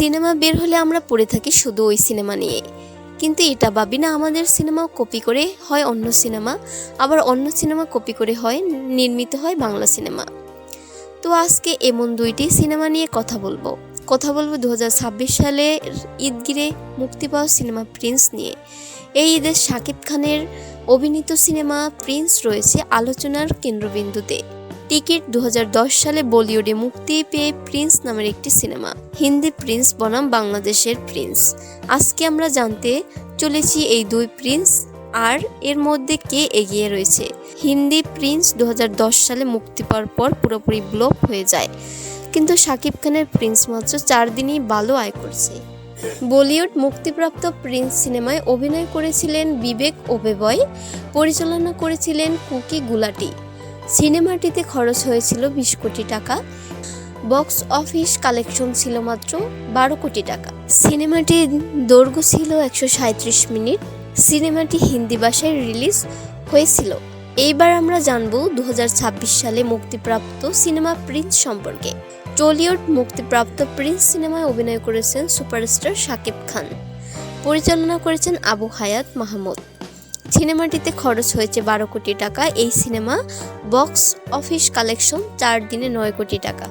Cinema বের হলে আমরা পড়ে থাকি শুধু ওই সিনেমা নিয়ে, কিন্তু এটা ভাবি না আমাদের সিনেমা কপি করে হয় অন্য সিনেমা, আবার অন্য সিনেমা কপি করে নির্মিত হয় বাংলা সিনেমা। তো আজকে এমন দুইটি সিনেমা নিয়ে কথা বলবো 2026 সালে ঈদ ঘিরে মুক্তি পাওয়া সিনেমা প্রিন্স নিয়ে। এই ঈদে শাকিব খানের অভিনীত সিনেমা প্রিন্স রয়েছে আলোচনার কেন্দ্রবিন্দুতে। টিকিট 2010 সালে বলিউডে মুক্তি পেয়ে প্রিন্স নামের একটি সিনেমা, হিন্দি প্রিন্স বনাম বাংলাদেশের প্রিন্স। আজকে আমরা জানতে চলেছি এই দুই প্রিন্স আর এর মধ্যে কে এগিয়ে রয়েছে। হিন্দি প্রিন্স 2010 সালে মুক্তি পাওয়ার পর পুরোপুরি ব্লপ হয়ে যায়, কিন্তু শাকিব খানের প্রিন্স মাত্র 4 দিনই ভালো আয় করছে। বলিউড মুক্তিপ্রাপ্ত প্রিন্স সিনেমায় অভিনয় করেছিলেন বিবেক ওবেরয়, পরিচালনা করেছিলেন কুকি গুলাটি। সিনেমাটিতে খরচ হয়েছিল 20 কোটি টাকা, বক্স অফিস কালেকশন ছিল মাত্র 12 কোটি টাকা। সিনেমাটির দৈর্ঘ্য ছিল 137 মিনিট। সিনেমাটি হিন্দি ভাষায় রিলিজ হয়েছিল। এইবার আমরা জানব 2026 সালে মুক্তিপ্রাপ্ত সিনেমা প্রিন্স সম্পর্কে। টলিউড মুক্তিপ্রাপ্ত প্রিন্স সিনেমায় অভিনয় করেছেন সুপারস্টার শাকিব খান, পরিচালনা করেছেন আবু হায়াত মাহমুদ। সিনেমাটিতে খরচ হয়েছে 12 কোটি টাকা। এই সিনেমা বক্স অফিস কালেকশন 4 দিনে 9 কোটি টাকা।